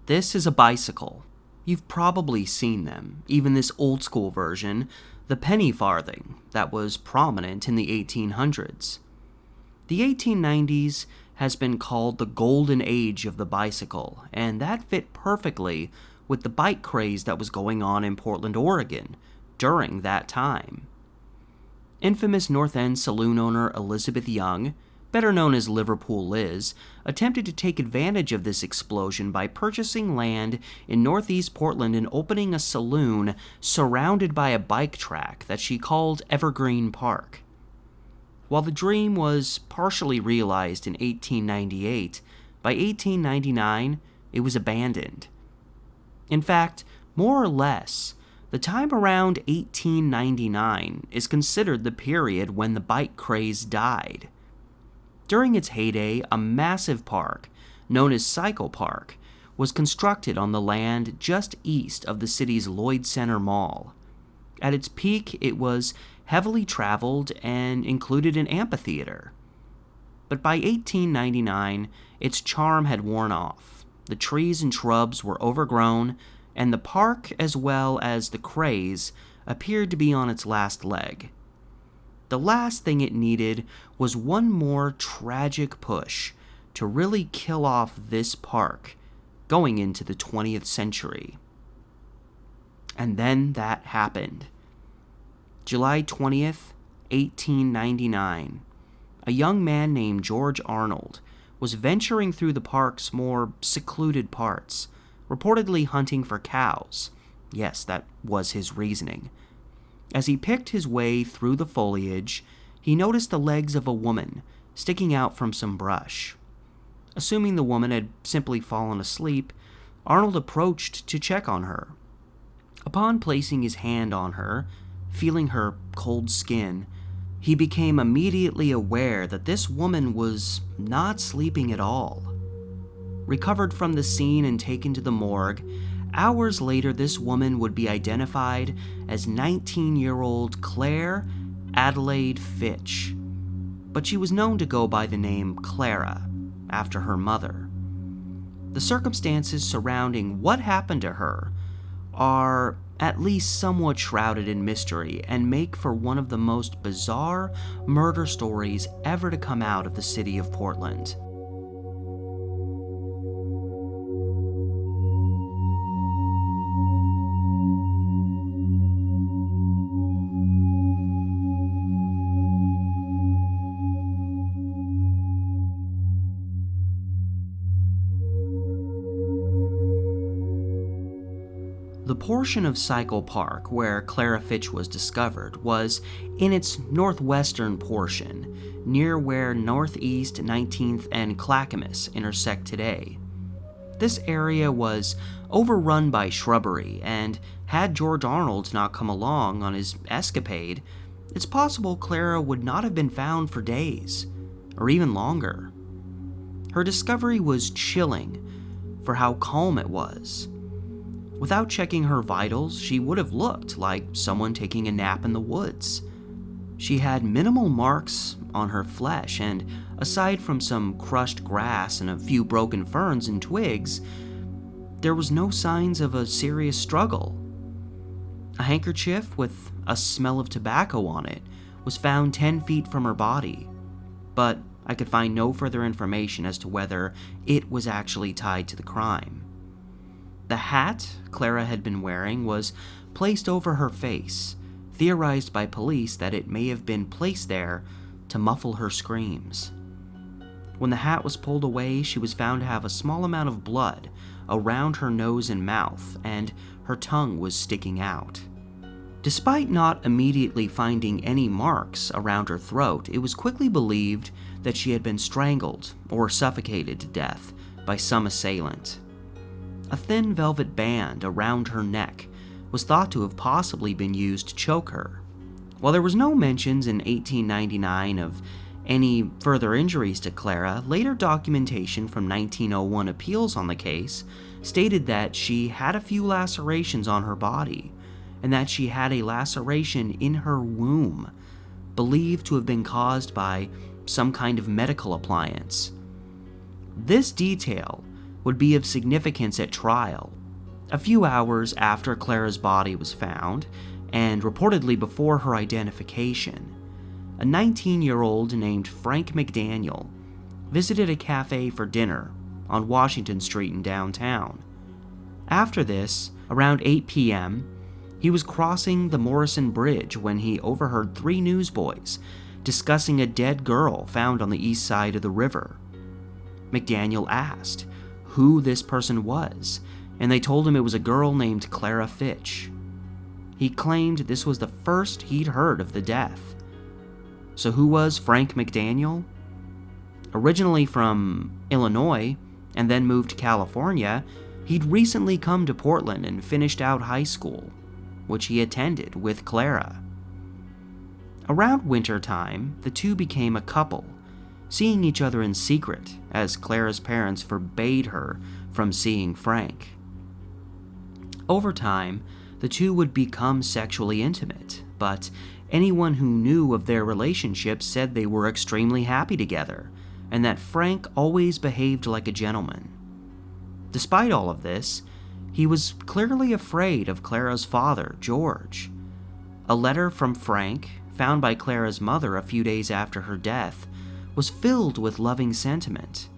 This is a bicycle. You've probably seen them, even this old school version, the penny farthing, that was prominent in the 1800s. The 1890s has been called the golden age of the bicycle, and that fit perfectly with the bike craze that was going on in Portland, Oregon during that time. Infamous North End saloon owner Elizabeth Young, better known as Liverpool Liz, attempted to take advantage of this explosion by purchasing land in northeast Portland and opening a saloon surrounded by a bike track that she called Evergreen Park. While the dream was partially realized in 1898, by 1899 it was abandoned. In fact, more or less, the time around 1899 is considered the period when the bike craze died. During its heyday, a massive park, known as Cycle Park, was constructed on the land just east of the city's Lloyd Center Mall. At its peak, it was heavily traveled and included an amphitheater. But by 1899, its charm had worn off. The trees and shrubs were overgrown, and the park, as well as the craze, appeared to be on its last leg. The last thing it needed was one more tragic push to really kill off this park going into the 20th century. And then that happened. July 20th, 1899. A young man named George Arnold was venturing through the park's more secluded parts, reportedly hunting for cows. Yes, that was his reasoning. As he picked his way through the foliage, he noticed the legs of a woman sticking out from some brush. Assuming the woman had simply fallen asleep, Arnold approached to check on her. Upon placing his hand on her, feeling her cold skin, he became immediately aware that this woman was not sleeping at all. Recovered from the scene and taken to the morgue, hours later this woman would be identified as 19-year-old Claire Adelaide Fitch, but she was known to go by the name Clara, after her mother. The circumstances surrounding what happened to her are at least somewhat shrouded in mystery and make for one of the most bizarre murder stories ever to come out of the city of Portland. The portion of Cycle Park where Clara Fitch was discovered was in its northwestern portion, near where Northeast 19th and Clackamas intersect today. This area was overrun by shrubbery, and had George Arnold not come along on his escapade, it's possible Clara would not have been found for days, or even longer. Her discovery was chilling for how calm it was. Without checking her vitals, she would have looked like someone taking a nap in the woods. She had minimal marks on her flesh, and aside from some crushed grass and a few broken ferns and twigs, there was no signs of a serious struggle. A handkerchief with a smell of tobacco on it was found 10 feet from her body, but I could find no further information as to whether it was actually tied to the crime. The hat Clara had been wearing was placed over her face, theorized by police that it may have been placed there to muffle her screams. When the hat was pulled away, she was found to have a small amount of blood around her nose and mouth, and her tongue was sticking out. Despite not immediately finding any marks around her throat, it was quickly believed that she had been strangled or suffocated to death by some assailant. A thin velvet band around her neck was thought to have possibly been used to choke her. While there was no mentions in 1899 of any further injuries to Clara, later documentation from 1901 appeals on the case stated that she had a few lacerations on her body, and that she had a laceration in her womb, believed to have been caused by some kind of medical appliance. This detail would be of significance at trial. A few hours after Clara's body was found, and reportedly before her identification, a 19-year-old named Frank McDaniel visited a cafe for dinner on Washington Street in downtown. After this, around 8 p.m., he was crossing the Morrison Bridge when he overheard 3 newsboys discussing a dead girl found on the east side of the river. McDaniel asked who this person was, and they told him it was a girl named Clara Fitch. He claimed this was the first he'd heard of the death. So who was Frank McDaniel? Originally from Illinois and then moved to California, he'd recently come to Portland and finished out high school, which he attended with Clara. Around winter time, the two became a couple, seeing each other in secret as Clara's parents forbade her from seeing Frank. Over time, the two would become sexually intimate, but anyone who knew of their relationship said they were extremely happy together, and that Frank always behaved like a gentleman. Despite all of this, he was clearly afraid of Clara's father, George. A letter from Frank, found by Clara's mother a few days after her death, was filled with loving sentiment.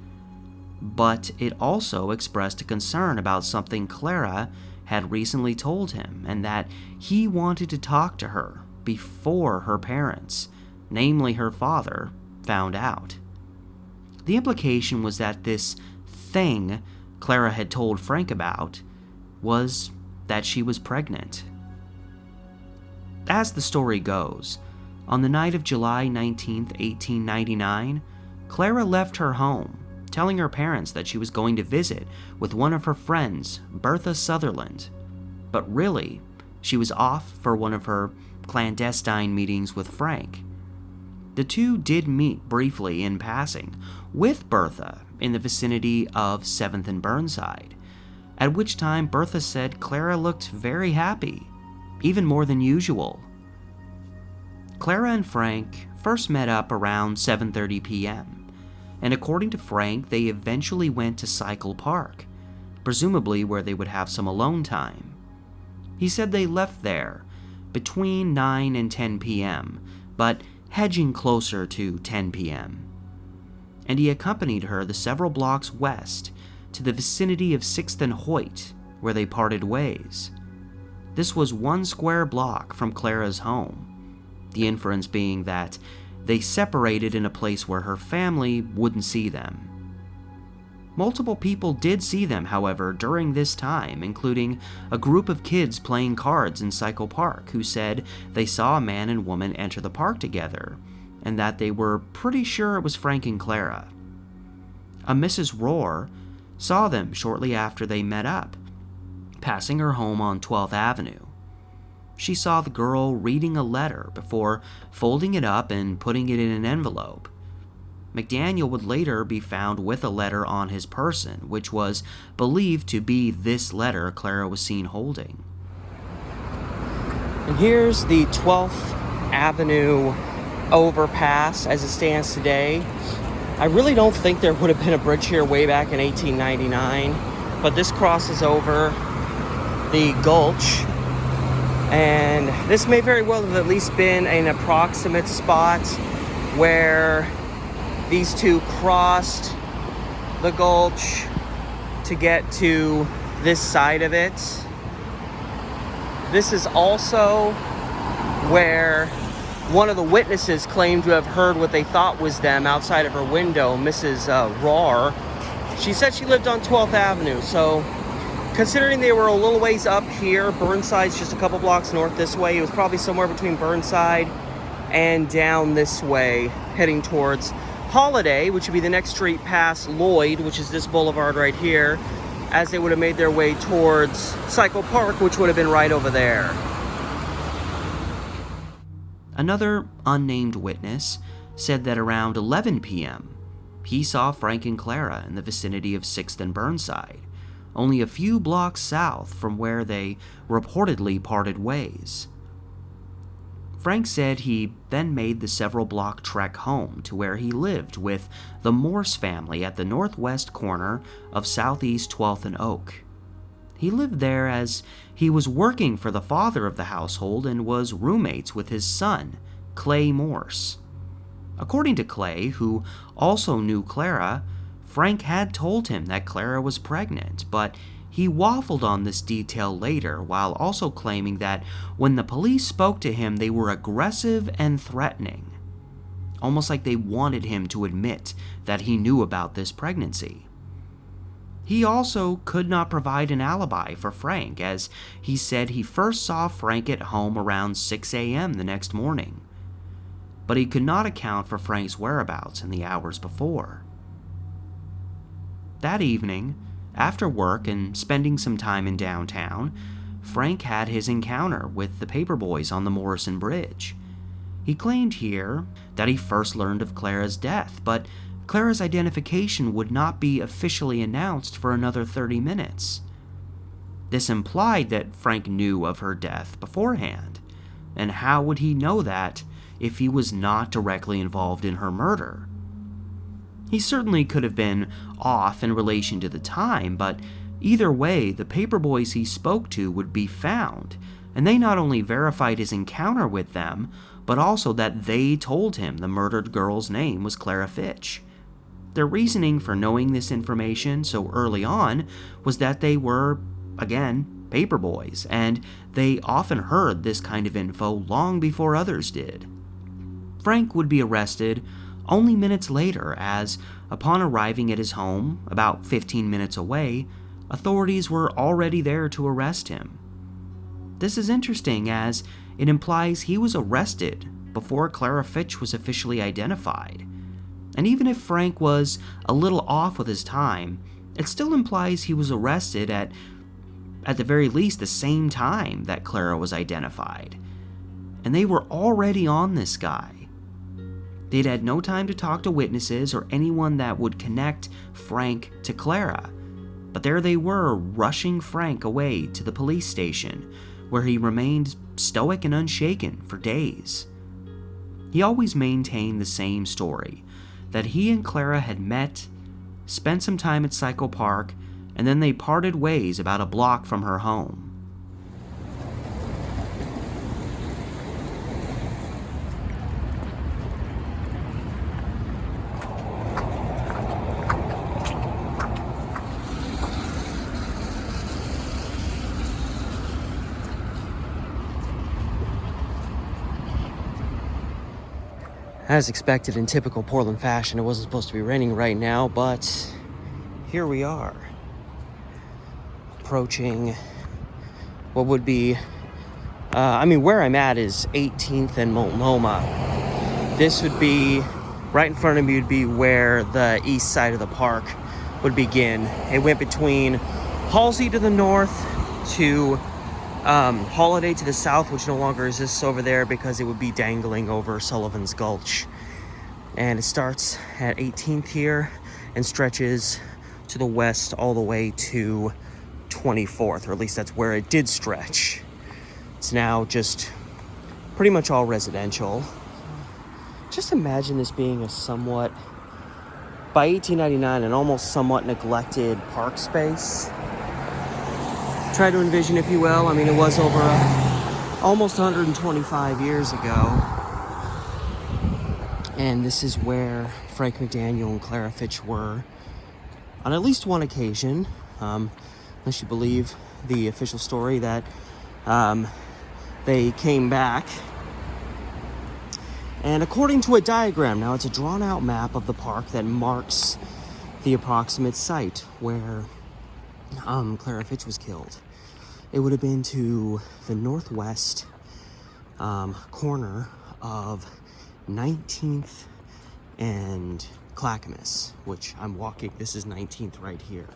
But it also expressed a concern about something Clara had recently told him, and that he wanted to talk to her before her parents, namely her father, found out. The implication was that this thing Clara had told Frank about was that she was pregnant. As the story goes, on the night of July 19, 1899, Clara left her home, telling her parents that she was going to visit with one of her friends, Bertha Sutherland. But really, she was off for one of her clandestine meetings with Frank. The two did meet briefly in passing with Bertha in the vicinity of 7th and Burnside, at which time Bertha said Clara looked very happy, even more than usual. Clara and Frank first met up around 7:30 p.m., and according to Frank, they eventually went to Cycle Park, presumably where they would have some alone time. He said they left there between 9 and 10 p.m., but hedging closer to 10 p.m. And he accompanied her the several blocks west to the vicinity of 6th and Hoyt, where they parted ways. This was 1 square block from Clara's home, the inference being that they separated in a place where her family wouldn't see them. Multiple people did see them, however, during this time, including a group of kids playing cards in Cycle Park who said they saw a man and woman enter the park together, and that they were pretty sure it was Frank and Clara. A Mrs. Rohr saw them shortly after they met up, passing her home on 12th Avenue. She saw the girl reading a letter before folding it up and putting it in an envelope. McDaniel would later be found with a letter on his person, which was believed to be this letter Clara was seen holding. And here's the 12th Avenue overpass as it stands today. I really don't think there would have been a bridge here way back in 1899, but this crosses over the gulch, and this may very well have at least been an approximate spot where these two crossed the gulch to get to this side of it. This is also where one of the witnesses claimed to have heard what they thought was them outside of her window, Mrs. Rohr. She said she lived on 12th Avenue, so considering they were a little ways up here, Burnside's just a couple blocks north this way, it was probably somewhere between Burnside and down this way, heading towards Holiday, which would be the next street past Lloyd, which is this boulevard right here, as they would have made their way towards Cycle Park, which would have been right over there. Another unnamed witness said that around 11 p.m., he saw Frank and Clara in the vicinity of 6th and Burnside, only a few blocks south from where they reportedly parted ways. Frank said he then made the several block trek home to where he lived with the Morse family at the northwest corner of Southeast 12th and Oak. He lived there as he was working for the father of the household and was roommates with his son, Clay Morse. According to Clay, who also knew Clara, Frank had told him that Clara was pregnant, but he waffled on this detail later while also claiming that when the police spoke to him, they were aggressive and threatening, almost like they wanted him to admit that he knew about this pregnancy. He also could not provide an alibi for Frank, as he said he first saw Frank at home around 6 a.m. the next morning, but he could not account for Frank's whereabouts in the hours before. That evening, after work and spending some time in downtown, Frank had his encounter with the paperboys on the Morrison Bridge. He claimed here that he first learned of Clara's death, but Clara's identification would not be officially announced for another 30 minutes. This implied that Frank knew of her death beforehand, and how would he know that if he was not directly involved in her murder? He certainly could have been off in relation to the time, but either way, the paperboys he spoke to would be found, and they not only verified his encounter with them, but also that they told him the murdered girl's name was Clara Fitch. Their reasoning for knowing this information so early on was that they were, again, paperboys, and they often heard this kind of info long before others did. Frank would be arrested only minutes later, as upon arriving at his home, about 15 minutes away, authorities were already there to arrest him. This is interesting as it implies he was arrested before Clara Fitch was officially identified. And even if Frank was a little off with his time, it still implies he was arrested at the very least the same time that Clara was identified. And they were already on this guy. They'd had no time to talk to witnesses or anyone that would connect Frank to Clara, but there they were, rushing Frank away to the police station, where he remained stoic and unshaken for days. He always maintained the same story, that he and Clara had met, spent some time at Psycho Park, and then they parted ways about a block from her home. As expected in typical Portland fashion, it wasn't supposed to be raining right now, but here we are, approaching what would be, where I'm at is 18th and Multnomah. This would be, right in front of me would be where the east side of the park would begin. It went between Halsey to the north to Holiday to the south, which no longer exists over there because it would be dangling over Sullivan's Gulch. And it starts at 18th here and stretches to the west all the way to 24th, or at least that's where it did stretch. It's now just pretty much all residential. Just imagine this being a somewhat, by 1899, an almost somewhat neglected park space. Try to envision, if you will. It was over almost 125 years ago. And this is where Frank McDaniel and Clara Fitch were on at least one occasion, unless you believe the official story that they came back. And according to a diagram, now it's a drawn-out map of the park that marks the approximate site where Clara Fitch was killed. It would have been to the northwest corner of 19th and Clackamas, which I'm walking. This is 19th right here.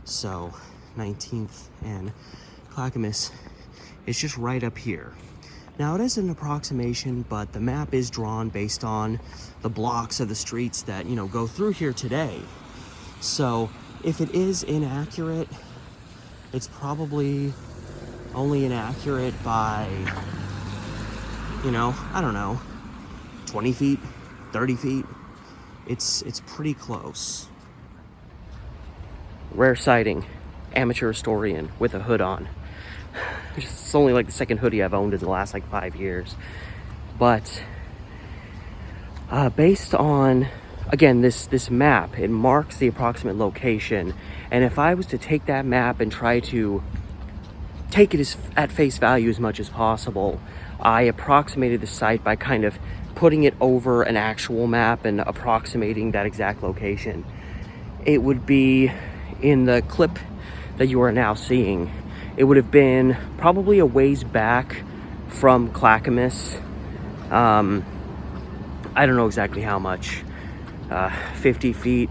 So 19th and Clackamas is just right up here. Now, it is an approximation, but the map is drawn based on the blocks of the streets that, go through here today. So if it is inaccurate, it's probably only inaccurate by I don't know, 20 feet, 30 feet. It's pretty close. Rare sighting, amateur historian with a hood on. It's only like the second hoodie I've owned in the last like 5 years. But based on, again, this map, it marks the approximate location. And if I was to take that map and try to take it at face value as much as possible, I approximated the site by kind of putting it over an actual map and approximating that exact location. It would be in the clip that you are now seeing. It would have been probably a ways back from Clackamas. I don't know exactly how much, 50 feet,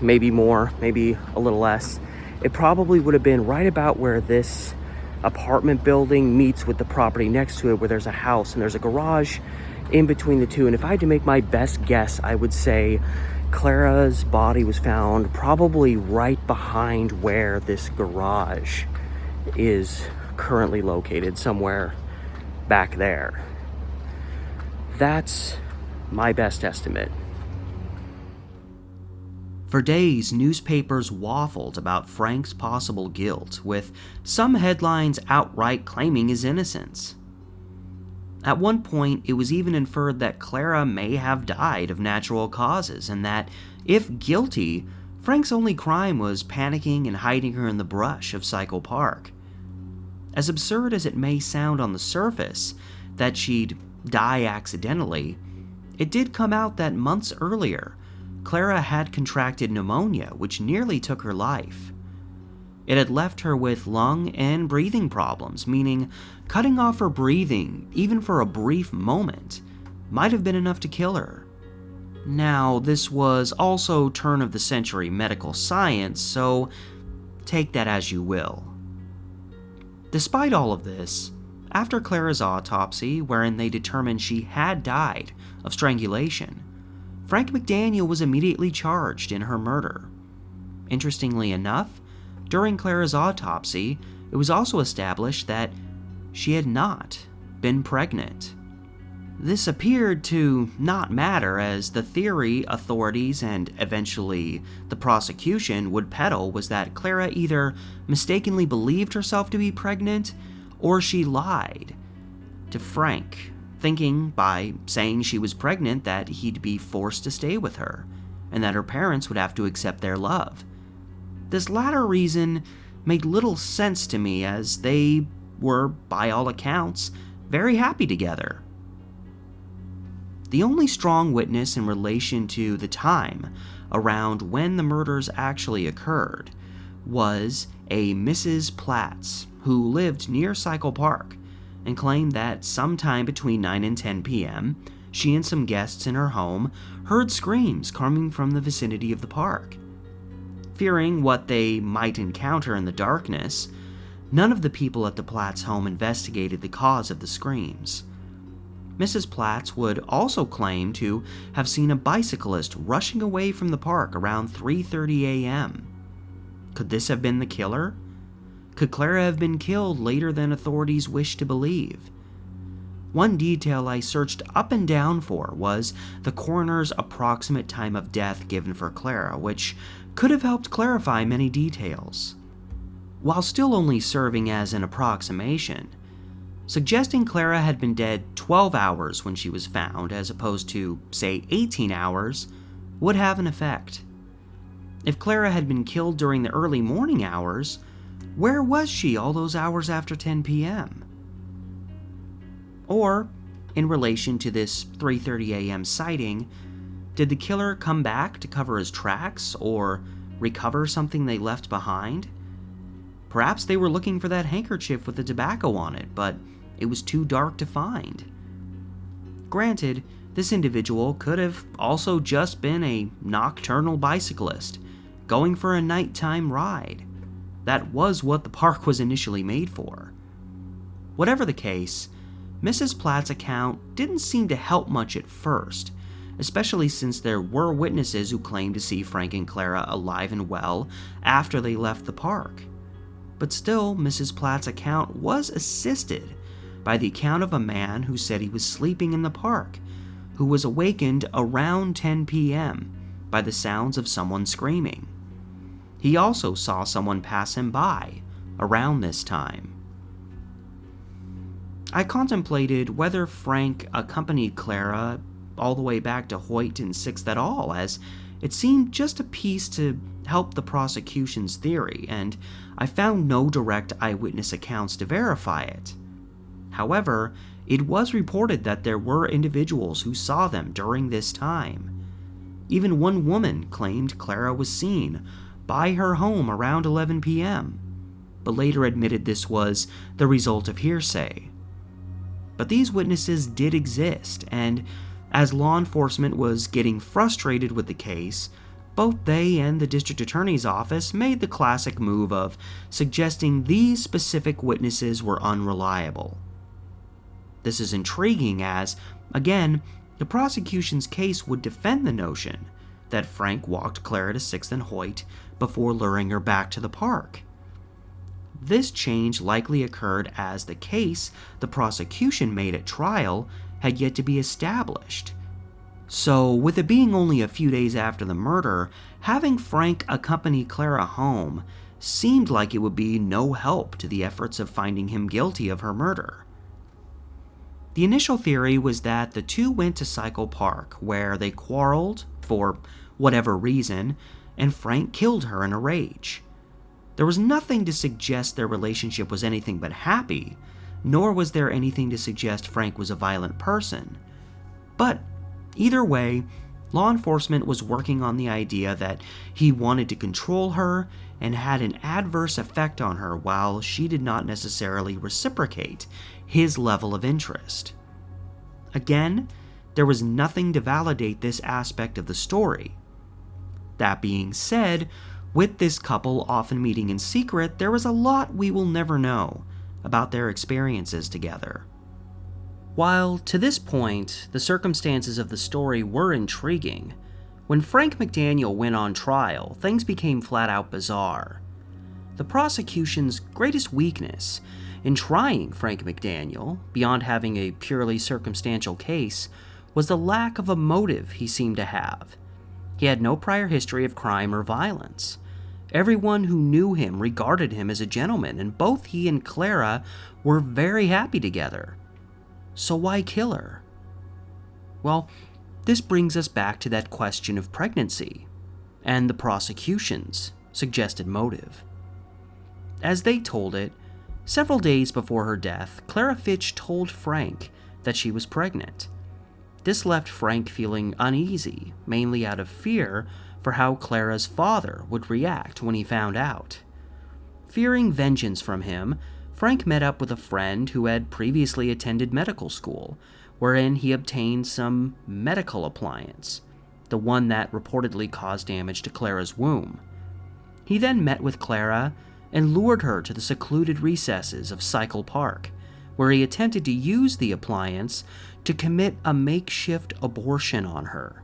maybe more, maybe a little less. It probably would have been right about where this apartment building meets with the property next to it, where there's a house and there's a garage in between the two. And if I had to make my best guess, I would say Clara's body was found probably right behind where this garage is currently located, somewhere back there. That's my best estimate. For days, newspapers waffled about Frank's possible guilt, with some headlines outright claiming his innocence. At one point, it was even inferred that Clara may have died of natural causes, and that, if guilty, Frank's only crime was panicking and hiding her in the brush of Cycle Park. As absurd as it may sound on the surface that she'd die accidentally, it did come out that months earlier, Clara had contracted pneumonia, which nearly took her life. It had left her with lung and breathing problems, meaning cutting off her breathing, even for a brief moment, might have been enough to kill her. Now, this was also turn-of-the-century medical science, so take that as you will. Despite all of this, after Clara's autopsy, wherein they determined she had died of strangulation, Frank McDaniel was immediately charged in her murder. Interestingly enough, during Clara's autopsy, it was also established that she had not been pregnant. This appeared to not matter, as the theory authorities and eventually the prosecution would peddle was that Clara either mistakenly believed herself to be pregnant or she lied to Frank, thinking by saying she was pregnant that he'd be forced to stay with her and that her parents would have to accept their love. This latter reason made little sense to me, as they were, by all accounts, very happy together. The only strong witness in relation to the time around when the murders actually occurred was a Mrs. Platts, who lived near Cycle Park, and claimed that sometime between 9 and 10 p.m., she and some guests in her home heard screams coming from the vicinity of the park. Fearing what they might encounter in the darkness, none of the people at the Platts home investigated the cause of the screams. Mrs. Platts would also claim to have seen a bicyclist rushing away from the park around 3:30 a.m. Could this have been the killer? Could Clara have been killed later than authorities wished to believe? One detail I searched up and down for was the coroner's approximate time of death given for Clara, which could have helped clarify many details. While still only serving as an approximation, suggesting Clara had been dead 12 hours when she was found, as opposed to, say, 18 hours, would have an effect. If Clara had been killed during the early morning hours, where was she all those hours after 10 p.m.? Or, in relation to this 3:30 a.m. sighting, did the killer come back to cover his tracks or recover something they left behind? Perhaps they were looking for that handkerchief with the tobacco on it, but it was too dark to find. Granted, this individual could have also just been a nocturnal bicyclist, going for a nighttime ride. That was what the park was initially made for. Whatever the case, Mrs. Platt's account didn't seem to help much at first, especially since there were witnesses who claimed to see Frank and Clara alive and well after they left the park. But still, Mrs. Platt's account was assisted by the account of a man who said he was sleeping in the park, who was awakened around 10 p.m. by the sounds of someone screaming. He also saw someone pass him by around this time. I contemplated whether Frank accompanied Clara all the way back to Hoyt and 6th at all, as it seemed just a piece to help the prosecution's theory, and I found no direct eyewitness accounts to verify it. However, it was reported that there were individuals who saw them during this time. Even one woman claimed Clara was seen by her home around 11 p.m., but later admitted this was the result of hearsay. But these witnesses did exist, and as law enforcement was getting frustrated with the case, both they and the district attorney's office made the classic move of suggesting these specific witnesses were unreliable. This is intriguing as, again, the prosecution's case would defend the notion that Frank walked Clara to 6th and Hoyt before luring her back to the park. This change likely occurred as the case the prosecution made at trial had yet to be established. So, with it being only a few days after the murder, having Frank accompany Clara home seemed like it would be no help to the efforts of finding him guilty of her murder. The initial theory was that the two went to Cycle Park, where they quarreled, for whatever reason, and Frank killed her in a rage. There was nothing to suggest their relationship was anything but happy, nor was there anything to suggest Frank was a violent person. But either way, law enforcement was working on the idea that he wanted to control her and had an adverse effect on her while she did not necessarily reciprocate his level of interest. Again, there was nothing to validate this aspect of the story. That being said, with this couple often meeting in secret, there was a lot we will never know about their experiences together. While, to this point, the circumstances of the story were intriguing, when Frank McDaniel went on trial, things became flat-out bizarre. The prosecution's greatest weakness in trying Frank McDaniel, beyond having a purely circumstantial case, was the lack of a motive he seemed to have. He had no prior history of crime or violence. Everyone who knew him regarded him as a gentleman, and both he and Clara were very happy together. So why kill her? Well, this brings us back to that question of pregnancy, and the prosecution's suggested motive. As they told it, several days before her death, Clara Fitch told Frank that she was pregnant. This left Frank feeling uneasy, mainly out of fear for how Clara's father would react when he found out. Fearing vengeance from him, Frank met up with a friend who had previously attended medical school, wherein he obtained some medical appliance, the one that reportedly caused damage to Clara's womb. He then met with Clara and lured her to the secluded recesses of Cycle Park, where he attempted to use the appliance to commit a makeshift abortion on her.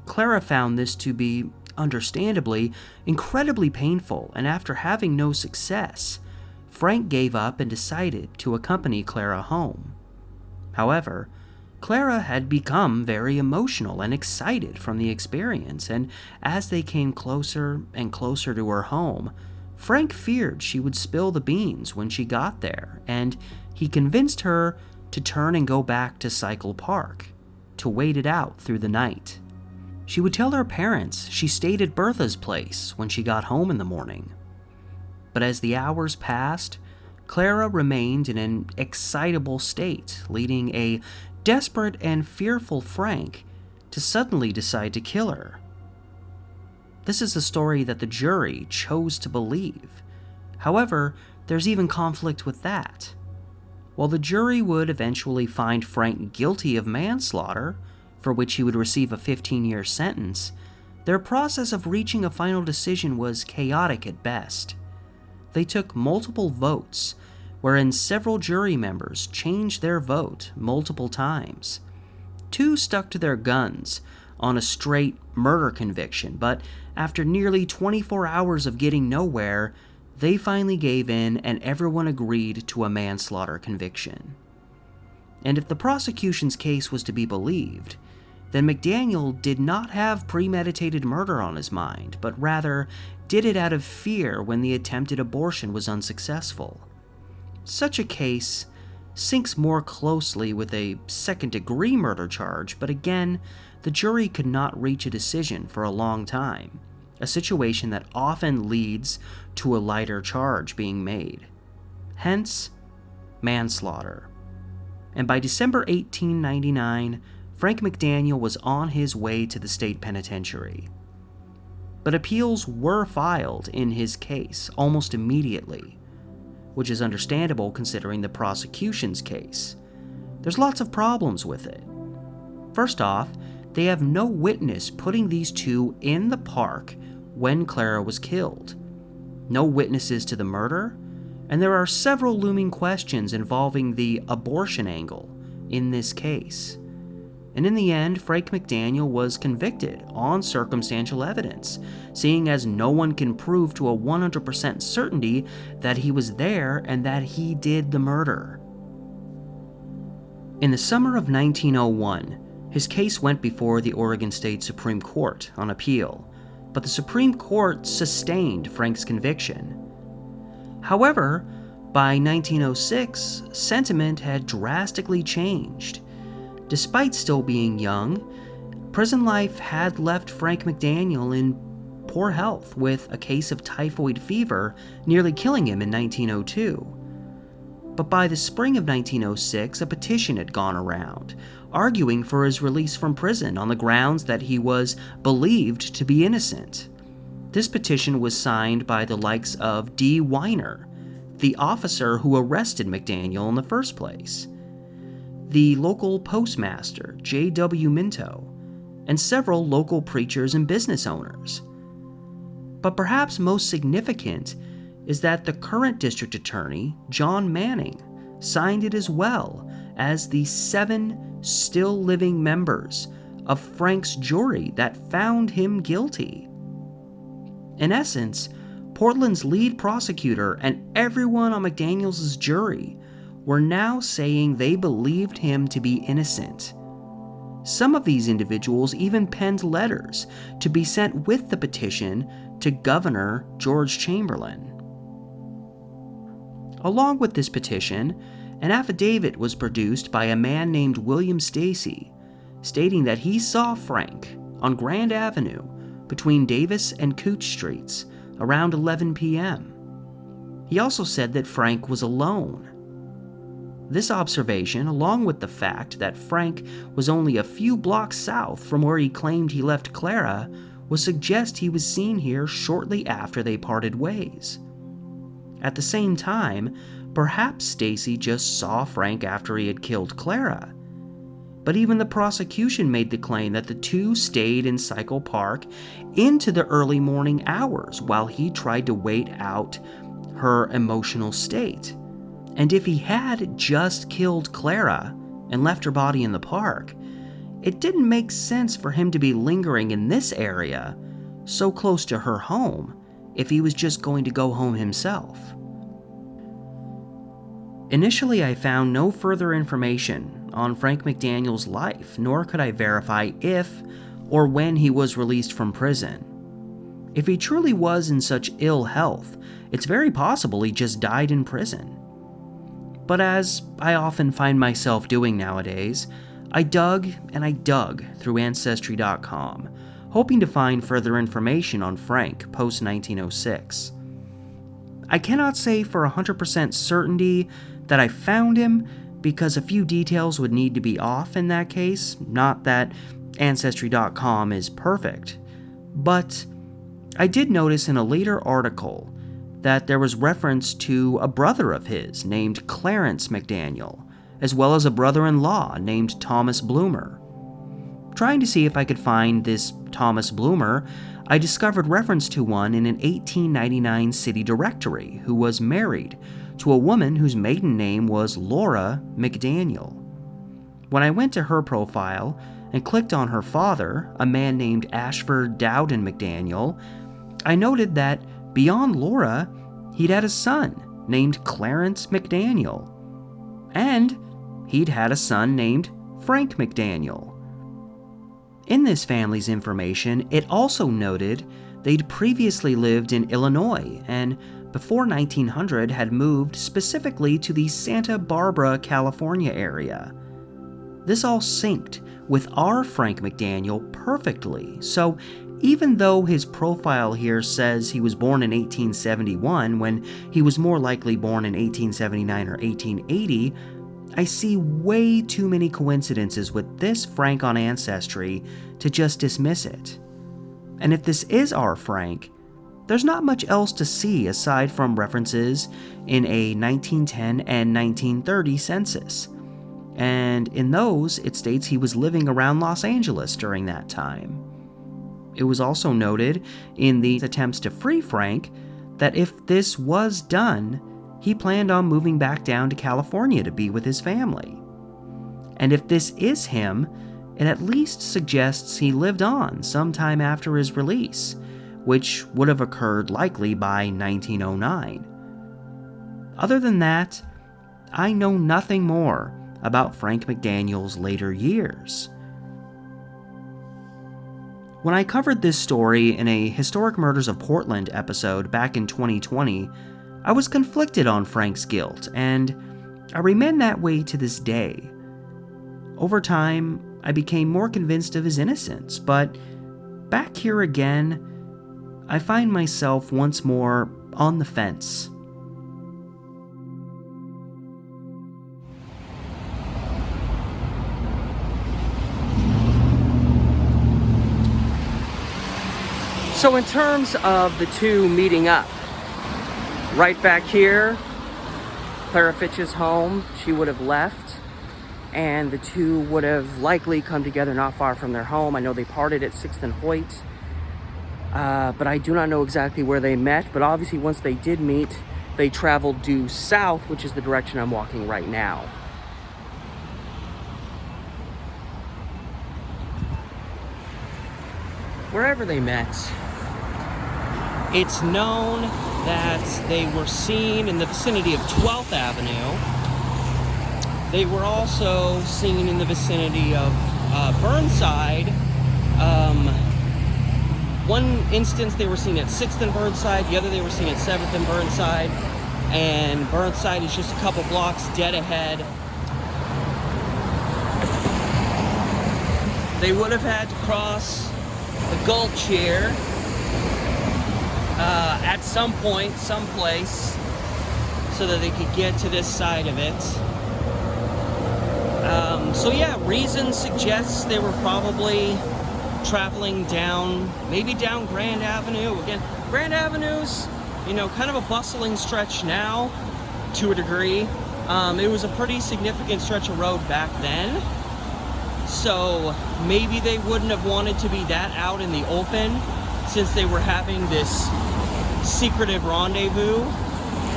Clara found this to be, understandably, incredibly painful, and after having no success, Frank gave up and decided to accompany Clara home. However, Clara had become very emotional and excited from the experience, and as they came closer and closer to her home, Frank feared she would spill the beans when she got there, and he convinced her to turn and go back to Cycle Park, to wait it out through the night. She would tell her parents she stayed at Bertha's place when she got home in the morning. But as the hours passed, Clara remained in an excitable state, leading a desperate and fearful Frank to suddenly decide to kill her. This is the story that the jury chose to believe. However, there's even conflict with that. While the jury would eventually find Frank guilty of manslaughter, for which he would receive a 15-year sentence, their process of reaching a final decision was chaotic at best. They took multiple votes, wherein several jury members changed their vote multiple times. Two stuck to their guns on a straight murder conviction, but after nearly 24 hours of getting nowhere, they finally gave in and everyone agreed to a manslaughter conviction. And if the prosecution's case was to be believed, then McDaniel did not have premeditated murder on his mind, but rather did it out of fear when the attempted abortion was unsuccessful. Such a case syncs more closely with a second-degree murder charge, but again, the jury could not reach a decision for a long time, a situation that often leads to a lighter charge being made. Hence, manslaughter. And by December 1899, Frank McDaniel was on his way to the state penitentiary. But appeals were filed in his case almost immediately, which is understandable considering the prosecution's case. There's lots of problems with it. First off, they have no witness putting these two in the park when Clara was killed. No witnesses to the murder, and there are several looming questions involving the abortion angle in this case. And in the end, Frank McDaniel was convicted on circumstantial evidence, seeing as no one can prove to a 100% certainty that he was there and that he did the murder. In the summer of 1901, his case went before the Oregon State Supreme Court on appeal, but the Supreme Court sustained Frank's conviction. However, by 1906, sentiment had drastically changed. Despite still being young, prison life had left Frank McDaniel in poor health, with a case of typhoid fever nearly killing him in 1902. But by the spring of 1906, a petition had gone around, arguing for his release from prison on the grounds that he was believed to be innocent. This petition was signed by the likes of D. Weiner, the officer who arrested McDaniel in the first place, the local postmaster, J.W. Minto, and several local preachers and business owners. But perhaps most significant is that the current district attorney, John Manning, signed it as well as the 7 still living members of Frank's jury that found him guilty. In essence, Portland's lead prosecutor and everyone on McDaniel's jury were now saying they believed him to be innocent. Some of these individuals even penned letters to be sent with the petition to Governor George Chamberlain. Along with this petition, an affidavit was produced by a man named William Stacy, stating that he saw Frank on Grand Avenue between Davis and Cooch Streets around 11 p.m. He also said that Frank was alone. This observation, along with the fact that Frank was only a few blocks south from where he claimed he left Clara, would suggest he was seen here shortly after they parted ways. At the same time, perhaps Stacy just saw Frank after he had killed Clara. But even the prosecution made the claim that the two stayed in Cycle Park into the early morning hours while he tried to wait out her emotional state. And if he had just killed Clara and left her body in the park, it didn't make sense for him to be lingering in this area, so close to her home, if he was just going to go home himself. Initially, I found no further information on Frank McDaniel's life, nor could I verify if or when he was released from prison. If he truly was in such ill health, it's very possible he just died in prison. But as I often find myself doing nowadays, I dug through Ancestry.com, hoping to find further information on Frank post-1906. I cannot say for 100% certainty that I found him, because a few details would need to be off in that case, not that Ancestry.com is perfect. But I did notice in a later article that there was reference to a brother of his named Clarence McDaniel, as well as a brother-in-law named Thomas Bloomer. Trying to see if I could find this Thomas Bloomer, I discovered reference to one in an 1899 city directory who was married to a woman whose maiden name was Laura McDaniel. When I went to her profile and clicked on her father, a man named Ashford Dowden McDaniel, I noted that beyond Laura, he'd had a son named Clarence McDaniel, and he'd had a son named Frank McDaniel. In this family's information, it also noted they'd previously lived in Illinois and before 1900 had moved specifically to the Santa Barbara, California area. This all synced with our Frank McDaniel perfectly, so even though his profile here says he was born in 1871 when he was more likely born in 1879 or 1880, I see way too many coincidences with this Frank on Ancestry to just dismiss it. And if this is our Frank, there's not much else to see aside from references in a 1910 and 1930 census. And in those, it states he was living around Los Angeles during that time. It was also noted in the attempts to free Frank that if this was done, he planned on moving back down to California to be with his family. And if this is him, it at least suggests he lived on sometime after his release, which would have occurred likely by 1909. Other than that, I know nothing more about Frank McDaniel's later years. When I covered this story in a Historic Murders of Portland episode back in 2020, I was conflicted on Frank's guilt, and I remain that way to this day. Over time, I became more convinced of his innocence, but back here again, I find myself once more on the fence. So in terms of the two meeting up, right back here, Clara Fitch's home, she would have left, and the two would have likely come together not far from their home. I know they parted at 6th and Hoyt, but I do not know exactly where they met, but obviously once they did meet, they traveled due south, which is the direction I'm walking right now. Wherever they met, it's known that they were seen in the vicinity of 12th Avenue. They were also seen in the vicinity of Burnside. One instance they were seen at 6th and Burnside, the other they were seen at 7th and Burnside, and Burnside is just a couple blocks dead ahead. They would have had to cross the gulch here at some point, someplace, so that they could get to this side of it. So yeah, reason suggests they were probably traveling down, maybe down Grand Avenue. Again, Grand Avenue's, kind of a bustling stretch now, to a degree. It was a pretty significant stretch of road back then. So maybe they wouldn't have wanted to be that out in the open since they were having this secretive rendezvous.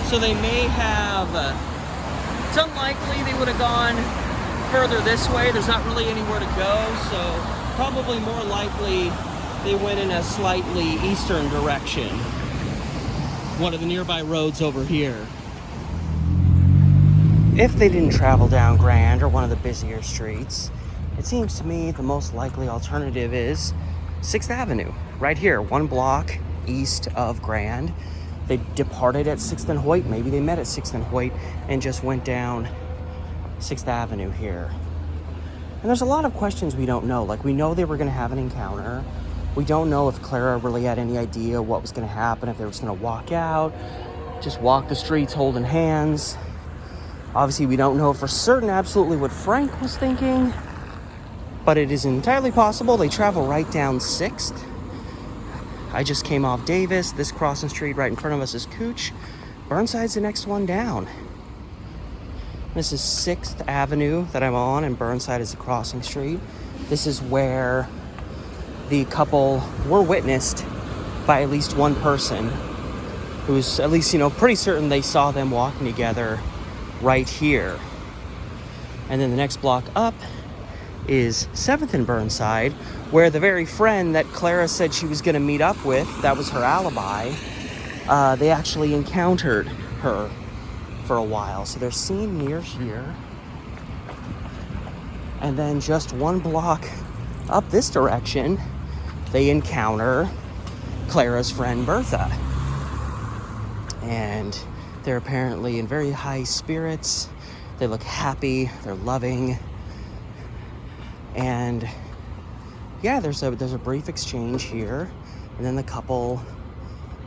So they may have, it's unlikely they would have gone further this way. There's not really anywhere to go, so probably more likely they went in a slightly eastern direction. One of the nearby roads over here. If they didn't travel down Grand or one of the busier streets, it seems to me the most likely alternative is 6th Avenue, right here, one block east of Grand. They departed at 6th and Hoyt. Maybe they met at 6th and Hoyt and just went down 6th Avenue here. And there's a lot of questions we don't know. Like, we know they were going to have an encounter. We don't know if Clara really had any idea what was going to happen, if they were just going to walk out, just walk the streets holding hands. Obviously, we don't know for certain absolutely what Frank was thinking, but it is entirely possible they travel right down 6th. I just came off Davis. This crossing street right in front of us is Cooch. Burnside's the next one down. This is 6th Avenue that I'm on, and Burnside is the crossing street. This is where the couple were witnessed by at least one person who's at least, pretty certain they saw them walking together right here. And then the next block up is 7th and Burnside, where the very friend that Clara said she was going to meet up with, that was her alibi, they actually encountered her for a while. So they're seen near here. And then just one block up this direction, they encounter Clara's friend Bertha. And they're apparently in very high spirits. They look happy, they're loving. And yeah, there's a brief exchange here. And then the couple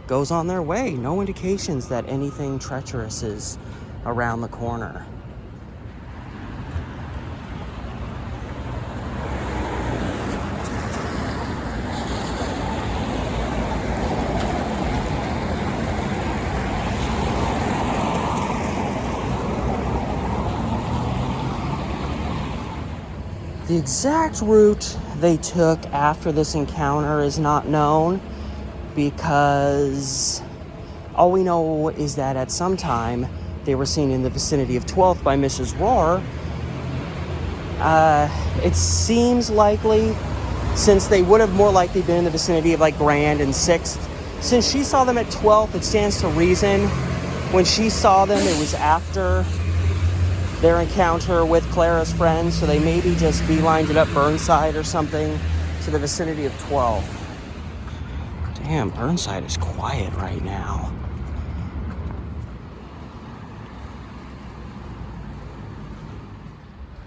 goes on their way. No indications that anything treacherous is around the corner. The exact route they took after this encounter is not known, because all we know is that at some time they were seen in the vicinity of 12th by Mrs. Rohr. It seems likely, since they would have more likely been in the vicinity of like Grand and 6th. Since she saw them at 12th, it stands to reason when she saw them, it was after their encounter with Clara's friends, so they maybe just beelined it up Burnside or something to the vicinity of 12th. Damn, Burnside is quiet right now.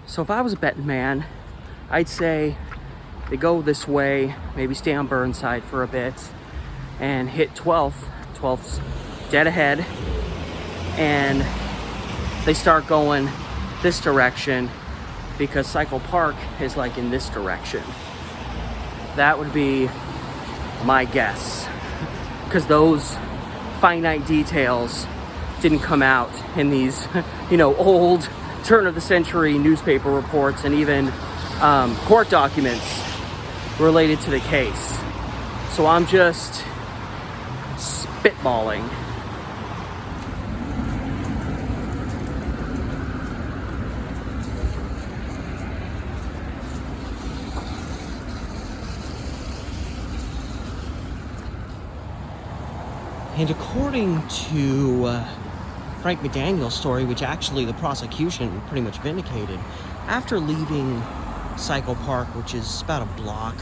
So if I was a betting man, I'd say they go this way, maybe stay on Burnside for a bit, and hit 12th. 12th's dead ahead, and they start going this direction because Cycle Park is like in this direction. That would be my guess, because those finite details didn't come out in these, old turn of the century newspaper reports and even court documents related to the case. So I'm just spitballing. And according to Frank McDaniel's story, which actually the prosecution pretty much vindicated, after leaving Cycle Park, which is about a block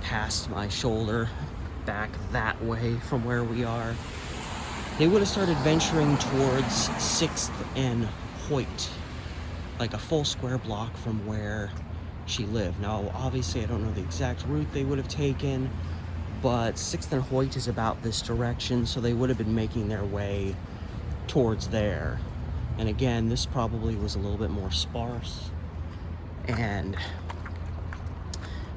past my shoulder, back that way from where we are, they would have started venturing towards 6th and Hoyt, like a full square block from where she lived. Now, obviously, I don't know the exact route they would have taken, but 6th and Hoyt is about this direction, so they would have been making their way towards there. And again, this probably was a little bit more sparse and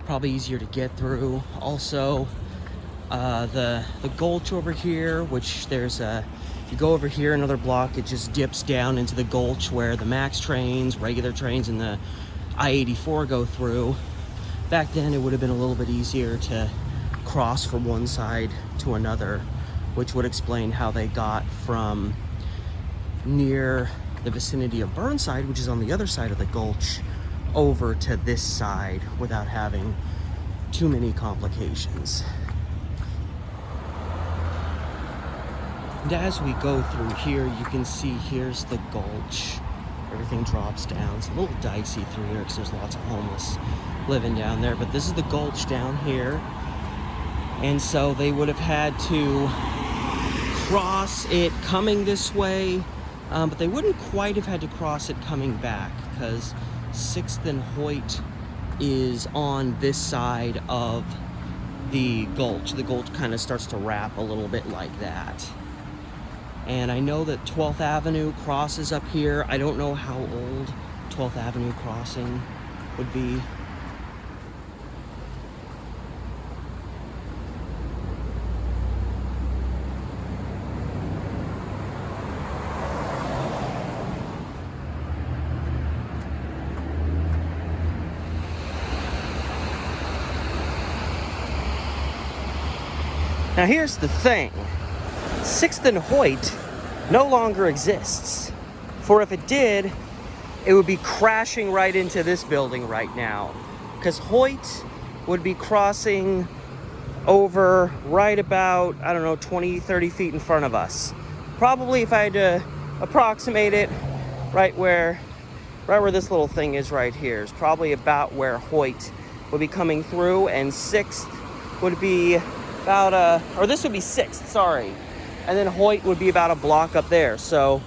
probably easier to get through. Also, the gulch over here, which there's you go over here another block, it just dips down into the gulch where the MAX trains, regular trains, and the I-84 go through. Back then, it would have been a little bit easier to cross from one side to another, which would explain how they got from near the vicinity of Burnside, which is on the other side of the gulch, over to this side without having too many complications. And as we go through here, you can see here's the gulch. Everything drops down. It's a little dicey through here because there's lots of homeless living down there, but this is the gulch down here. And so they would have had to cross it coming this way, but they wouldn't quite have had to cross it coming back, because 6th and Hoyt is on this side of the gulch. The gulch kind of starts to wrap a little bit like that. And I know that 12th Avenue crosses up here. I don't know how old 12th Avenue crossing would be. Now here's the thing, 6th and Hoyt no longer exists. For if it did, it would be crashing right into this building right now. Because Hoyt would be crossing over right about, I don't know, 20, 30 feet in front of us. Probably, if I had to approximate it, right where this little thing is right here is probably about where Hoyt would be coming through, and 6th would be about or this would be 6th, sorry. And then Hoyt would be about a block up there. So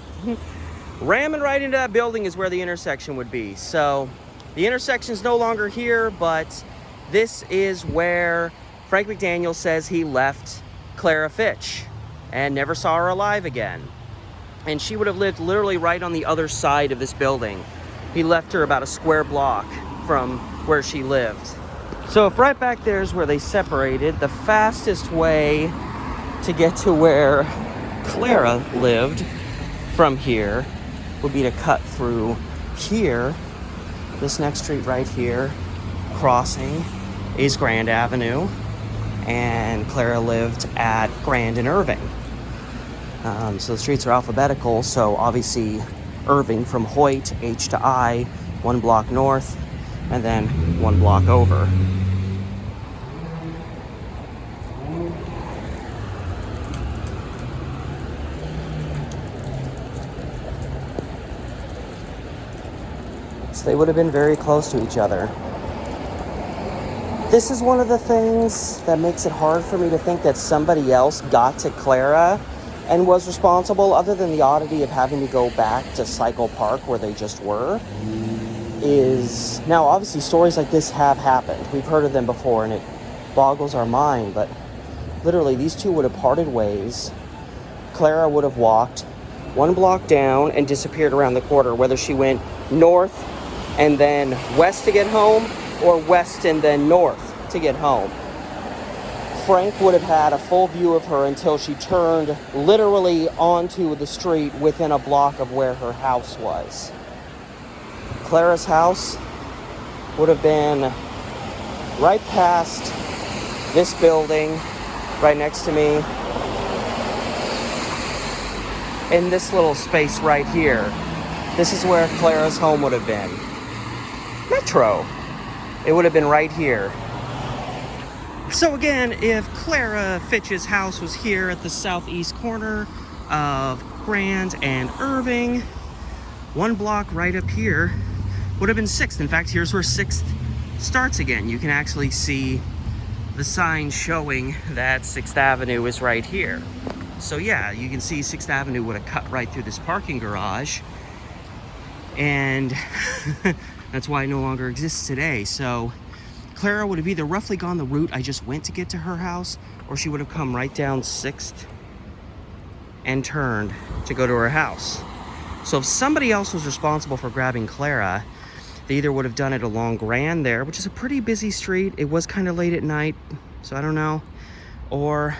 ramming right into that building is where the intersection would be. So the intersection's no longer here, but this is where Frank McDaniel says he left Clara Fitch and never saw her alive again. And she would have lived literally right on the other side of this building. He left her about a square block from where she lived. So if right back there is where they separated, the fastest way to get to where Clara lived from here would be to cut through here. This next street right here, crossing, is Grand Avenue, and Clara lived at Grand and Irving. So the streets are alphabetical, so obviously Irving from Hoyt, H to I, 1 block north, and then 1 block over. So they would have been very close to each other. This is one of the things that makes it hard for me to think that somebody else got to Clara and was responsible, other than the oddity of having to go back to Cycle Park where they just were. Is now, obviously, stories like this have happened. We've heard of them before, and it boggles our mind, but literally these two would have parted ways. Clara would have walked 1 block down and disappeared around the corner, whether she went north and then west to get home, or west and then north to get home. Frank would have had a full view of her until she turned literally onto the street within a block of where her house was. Clara's house would have been right past this building, right next to me, in this little space right here. This is where Clara's home would have been. Metro. It would have been right here. So again, if Clara Fitch's house was here at the southeast corner of Grand and Irving, 1 block right up here would have been 6th. In fact, here's where 6th starts again. You can actually see the sign showing that 6th Avenue is right here. So yeah, you can see 6th Avenue would have cut right through this parking garage, and that's why it no longer exists today. So Clara would have either roughly gone the route I just went to get to her house, or she would have come right down 6th and turned to go to her house. So if somebody else was responsible for grabbing Clara, they either would have done it along Grand there, which is a pretty busy street. It was kind of late at night, so I don't know. Or,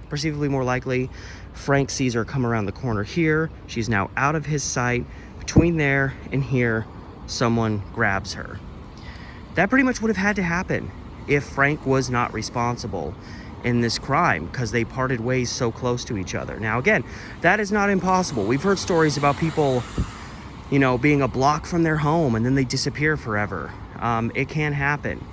perceivably more likely, Frank sees her come around the corner here. She's now out of his sight. Between there and here, someone grabs her. That pretty much would have had to happen if Frank was not responsible in this crime, because they parted ways so close to each other. Now again, that is not impossible. We've heard stories about people, you know, being a block from their home and then they disappear forever. It can happen.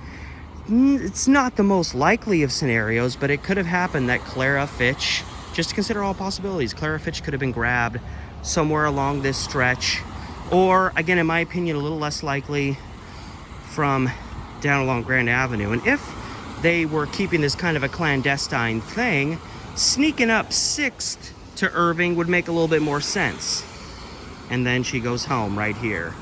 It's not the most likely of scenarios, but it could have happened that Clara Fitch, just to consider all possibilities, Clara Fitch could have been grabbed somewhere along this stretch, or again, in my opinion, a little less likely, from down along Grand Avenue. And if they were keeping this kind of a clandestine thing, sneaking up 6th to Irving would make a little bit more sense. And then she goes home right here.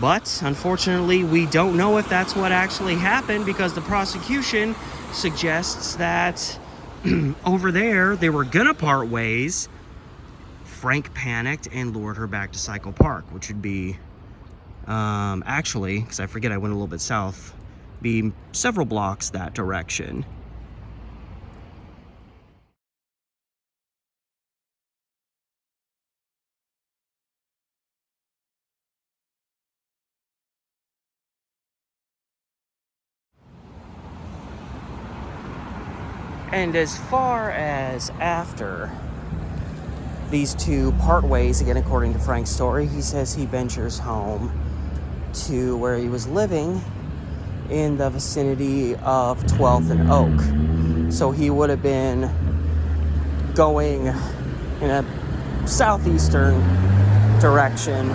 But unfortunately, we don't know if that's what actually happened, because the prosecution suggests that over there, they were gonna part ways. Frank panicked and lured her back to Cycle Park, which would be actually, because I forget I went a little bit south, be several blocks that direction. And as far as after these two part ways, again, according to Frank's story, he says he ventures home to where he was living in the vicinity of 12th and Oak. So he would have been going in a southeastern direction,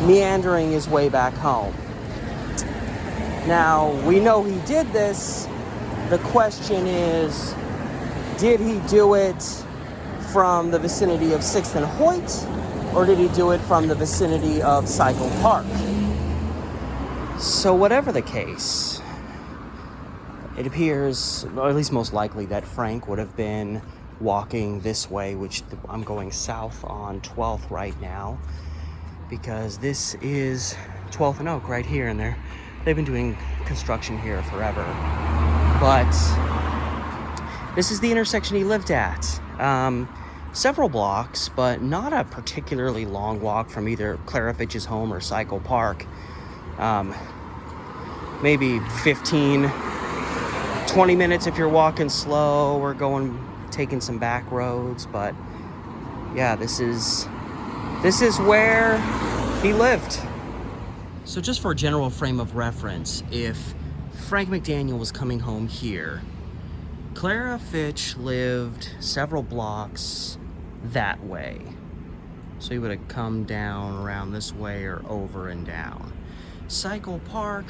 meandering his way back home. Now, we know he did this. The question is, did he do it from the vicinity of 6th and Hoyt, or did he do it from the vicinity of Cycle Park? So whatever the case, it appears, or at least most likely, that Frank would have been walking this way, which I'm going south on 12th right now, because this is 12th and Oak right here, and they've been doing construction here forever. But this is the intersection he lived at. Several blocks, but not a particularly long walk from either Clara Fitch's home or Cycle Park. Maybe 15, 20 minutes if you're walking slow or taking some back roads. But yeah, this is where he lived. So just for a general frame of reference, if Frank McDaniel was coming home here, Clara Fitch lived several blocks that way. So he would have come down around this way or over and down. Cycle Park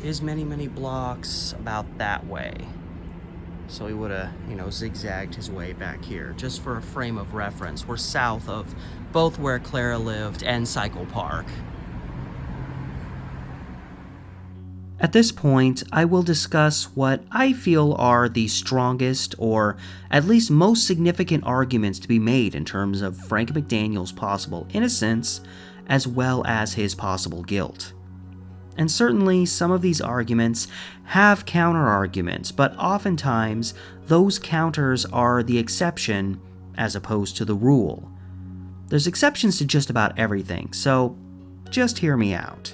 is many, many blocks about that way. So he would have, zigzagged his way back here. Just for a frame of reference, we're south of both where Clara lived and Cycle Park. At this point, I will discuss what I feel are the strongest, or at least most significant arguments to be made in terms of Frank McDaniel's possible innocence, as well as his possible guilt. And certainly, some of these arguments have counter-arguments, but oftentimes, those counters are the exception as opposed to the rule. There's exceptions to just about everything, so just hear me out.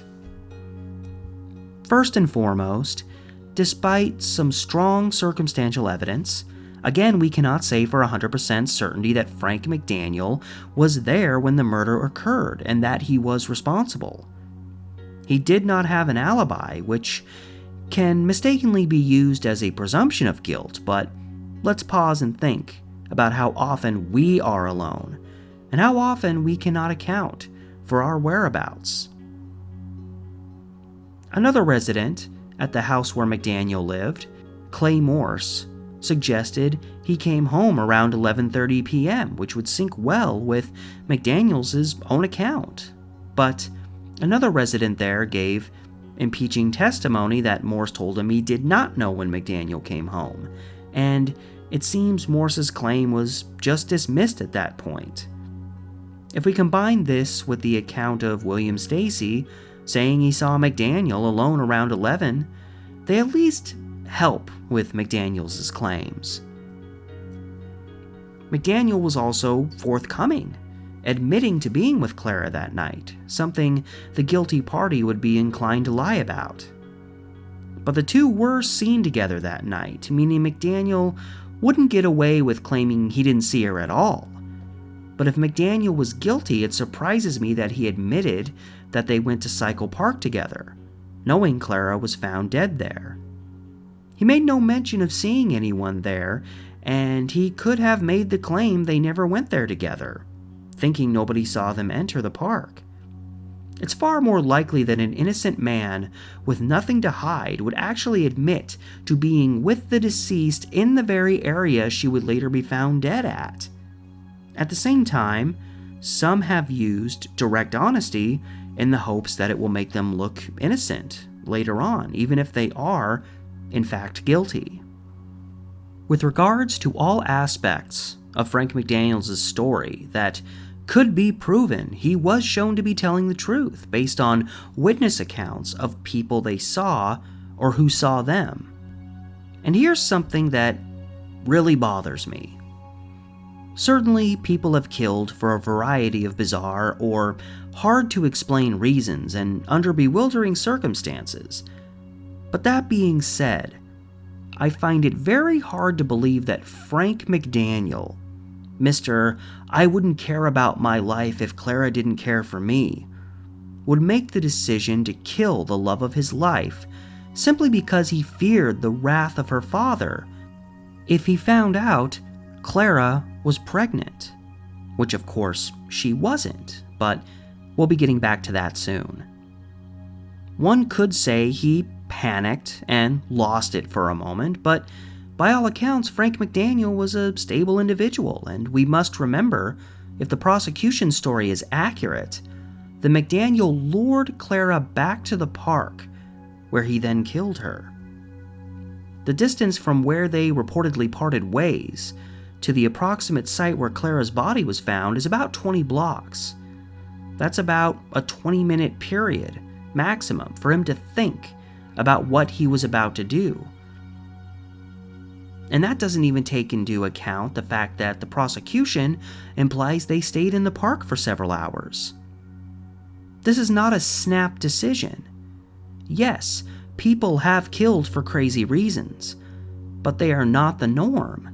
First and foremost, despite some strong circumstantial evidence, again, we cannot say for 100% certainty that Frank McDaniel was there when the murder occurred and that he was responsible. He did not have an alibi, which can mistakenly be used as a presumption of guilt, but let's pause and think about how often we are alone and how often we cannot account for our whereabouts. Another resident at the house where McDaniel lived, Clay Morse, suggested he came home around 11:30 p.m., which would sync well with McDaniel's own account. But another resident there gave impeaching testimony that Morse told him he did not know when McDaniel came home, and it seems Morse's claim was just dismissed at that point. If we combine this with the account of William Stacy saying he saw McDaniel alone around 11, they at least help with McDaniel's claims. McDaniel was also forthcoming, admitting to being with Clara that night, something the guilty party would be inclined to lie about. But the two were seen together that night, meaning McDaniel wouldn't get away with claiming he didn't see her at all. But if McDaniel was guilty, it surprises me that he admitted that they went to Cycle Park together, knowing Clara was found dead there. He made no mention of seeing anyone there, and he could have made the claim they never went there together, thinking nobody saw them enter the park. It's far more likely that an innocent man with nothing to hide would actually admit to being with the deceased in the very area she would later be found dead at. At the same time, some have used direct honesty in the hopes that it will make them look innocent later on, even if they are, in fact, guilty. With regards to all aspects of Frank McDaniel's story that could be proven, he was shown to be telling the truth based on witness accounts of people they saw or who saw them. And here's something that really bothers me. Certainly, people have killed for a variety of bizarre or hard-to-explain reasons and under bewildering circumstances. But that being said, I find it very hard to believe that Frank McDaniel, Mr. I wouldn't care about my life if Clara didn't care for me, would make the decision to kill the love of his life simply because he feared the wrath of her father if he found out Clara was pregnant, which of course she wasn't, but we'll be getting back to that soon. One could say he panicked and lost it for a moment, but by all accounts, Frank McDaniel was a stable individual, and we must remember, if the prosecution story is accurate, the McDaniel lured Clara back to the park, where he then killed her. The distance from where they reportedly parted ways to the approximate site where Clara's body was found is about 20 blocks. That's about a 20-minute period maximum for him to think about what he was about to do. And that doesn't even take into account the fact that the prosecution implies they stayed in the park for several hours. This is not a snap decision. Yes, people have killed for crazy reasons, but they are not the norm.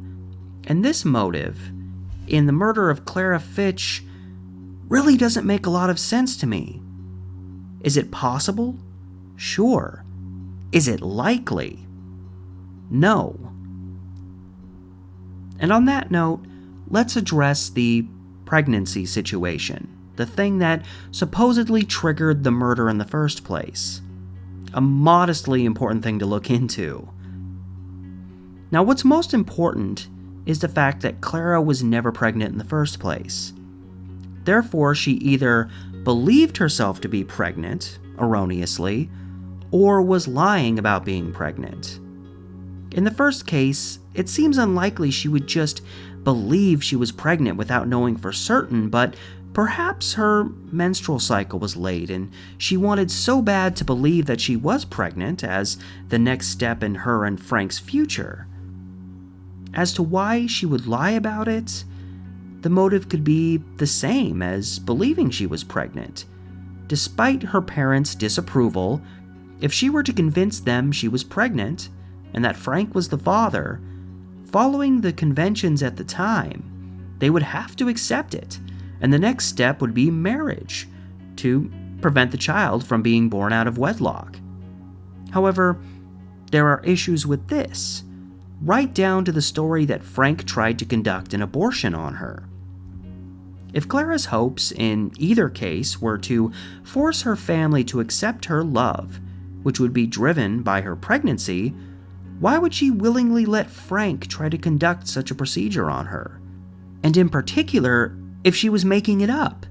And this motive, in the murder of Clara Fitch, really doesn't make a lot of sense to me. Is it possible? Sure. Is it likely? No. And on that note, let's address the pregnancy situation, the thing that supposedly triggered the murder in the first place. A modestly important thing to look into. Now, what's most important is the fact that Clara was never pregnant in the first place. Therefore, she either believed herself to be pregnant, erroneously, or was lying about being pregnant. In the first case, it seems unlikely she would just believe she was pregnant without knowing for certain, but perhaps her menstrual cycle was late and she wanted so bad to believe that she was pregnant as the next step in her and Frank's future. As to why she would lie about it, the motive could be the same as believing she was pregnant. Despite her parents' disapproval, if she were to convince them she was pregnant and that Frank was the father, following the conventions at the time, they would have to accept it, and the next step would be marriage to prevent the child from being born out of wedlock. However, there are issues with this, right down to the story that Frank tried to conduct an abortion on her. If Clara's hopes in either case were to force her family to accept her love, which would be driven by her pregnancy, why would she willingly let Frank try to conduct such a procedure on her? And in particular, if she was making it up.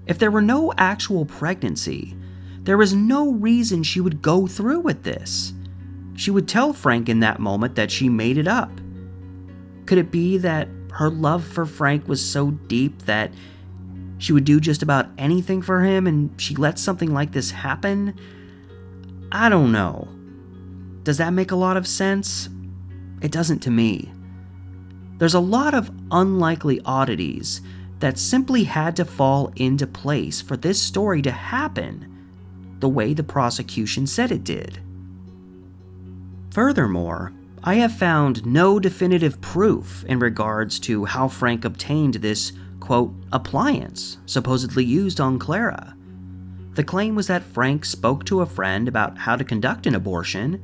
If there were no actual pregnancy, there is no reason she would go through with this. She would tell Frank in that moment that she made it up. Could it be that her love for Frank was so deep that she would do just about anything for him and she let something like this happen? I don't know. Does that make a lot of sense? It doesn't to me. There's a lot of unlikely oddities that simply had to fall into place for this story to happen the way the prosecution said it did. Furthermore, I have found no definitive proof in regards to how Frank obtained this, quote, appliance supposedly used on Clara. The claim was that Frank spoke to a friend about how to conduct an abortion,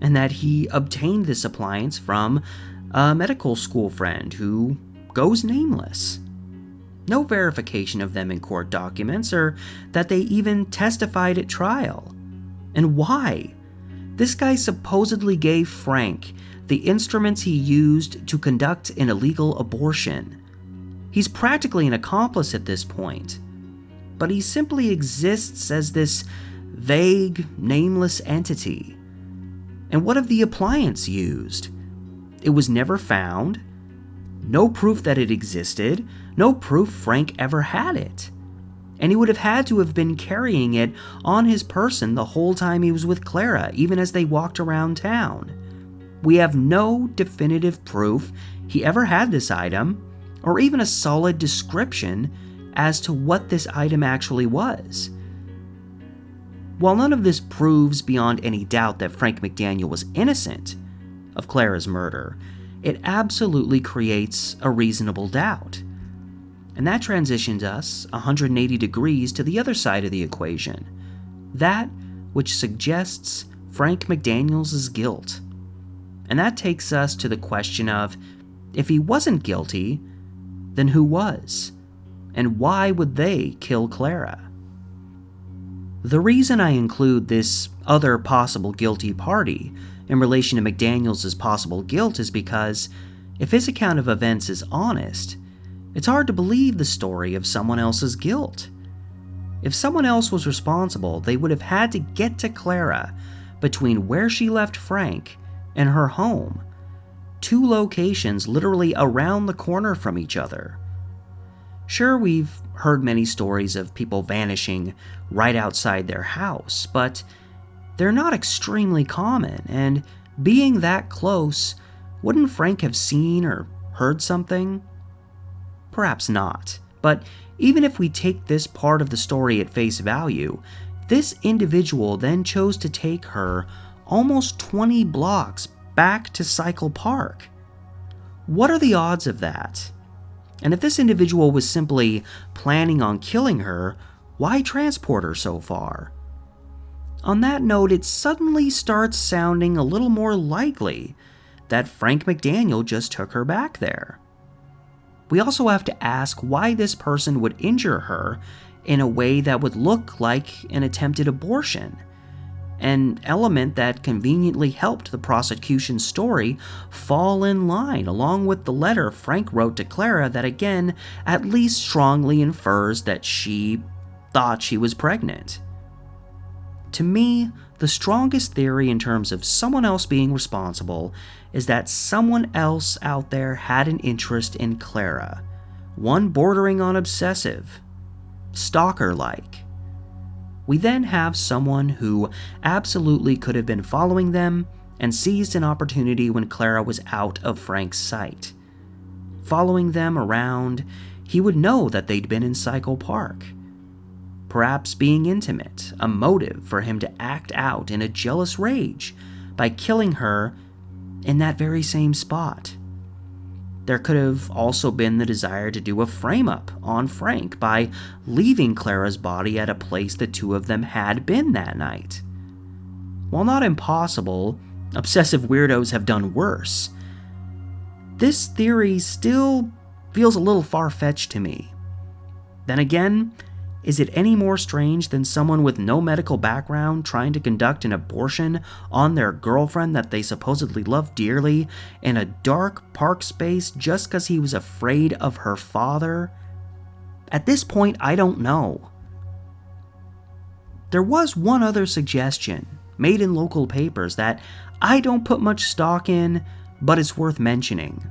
and that he obtained this appliance from a medical school friend who goes nameless. No verification of them in court documents, or that they even testified at trial. And why? This guy supposedly gave Frank the instruments he used to conduct an illegal abortion. He's practically an accomplice at this point, but he simply exists as this vague, nameless entity. And what of the appliance used? It was never found. No proof that it existed. No proof Frank ever had it. And he would have had to have been carrying it on his person the whole time he was with Clara, even as they walked around town. We have no definitive proof he ever had this item, or even a solid description as to what this item actually was. While none of this proves beyond any doubt that Frank McDaniel was innocent of Clara's murder, it absolutely creates a reasonable doubt. And that transitions us 180 degrees to the other side of the equation, that which suggests Frank McDaniel's guilt. And that takes us to the question of, if he wasn't guilty, then who was? And why would they kill Clara? The reason I include this other possible guilty party in relation to McDaniel's possible guilt is because, if his account of events is honest, it's hard to believe the story of someone else's guilt. If someone else was responsible, they would have had to get to Clara between where she left Frank and her home, 2 locations literally around the corner from each other. Sure, we've heard many stories of people vanishing right outside their house, but they're not extremely common, and being that close, wouldn't Frank have seen or heard something? Perhaps not, but even if we take this part of the story at face value, this individual then chose to take her almost 20 blocks back to Cycle Park. What are the odds of that? And if this individual was simply planning on killing her, why transport her so far? On that note, it suddenly starts sounding a little more likely that Frank McDaniel just took her back there. We also have to ask why this person would injure her in a way that would look like an attempted abortion, an element that conveniently helped the prosecution's story fall in line along with the letter Frank wrote to Clara that again at least strongly infers that she thought she was pregnant. To me, the strongest theory in terms of someone else being responsible is that someone else out there had an interest in Clara, one bordering on obsessive, stalker-like. We then have someone who absolutely could have been following them and seized an opportunity when Clara was out of Frank's sight. Following them around, he would know that they'd been in Cycle Park. Perhaps being intimate, a motive for him to act out in a jealous rage by killing her in that very same spot. There could have also been the desire to do a frame-up on Frank by leaving Clara's body at a place the 2 of them had been that night. While not impossible, obsessive weirdos have done worse. This theory still feels a little far-fetched to me. Then again, is it any more strange than someone with no medical background trying to conduct an abortion on their girlfriend that they supposedly love dearly in a dark park space just because he was afraid of her father? At this point, I don't know. There was one other suggestion made in local papers that I don't put much stock in, but it's worth mentioning.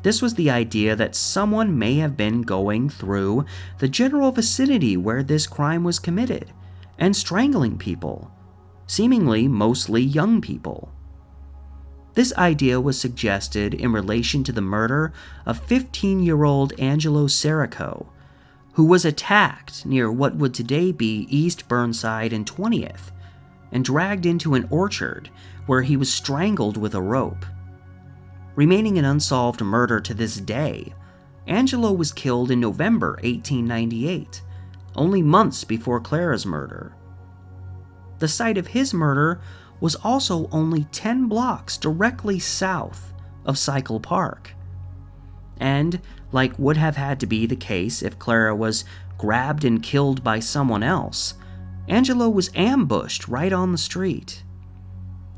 This was the idea that someone may have been going through the general vicinity where this crime was committed and strangling people, seemingly mostly young people. This idea was suggested in relation to the murder of 15-year-old Angelo Serico, who was attacked near what would today be East Burnside and 20th, and dragged into an orchard where he was strangled with a rope. Remaining an unsolved murder to this day, Angelo was killed in November 1898, only months before Clara's murder. The site of his murder was also only 10 blocks directly south of Cycle Park. And, like would have had to be the case if Clara was grabbed and killed by someone else, Angelo was ambushed right on the street.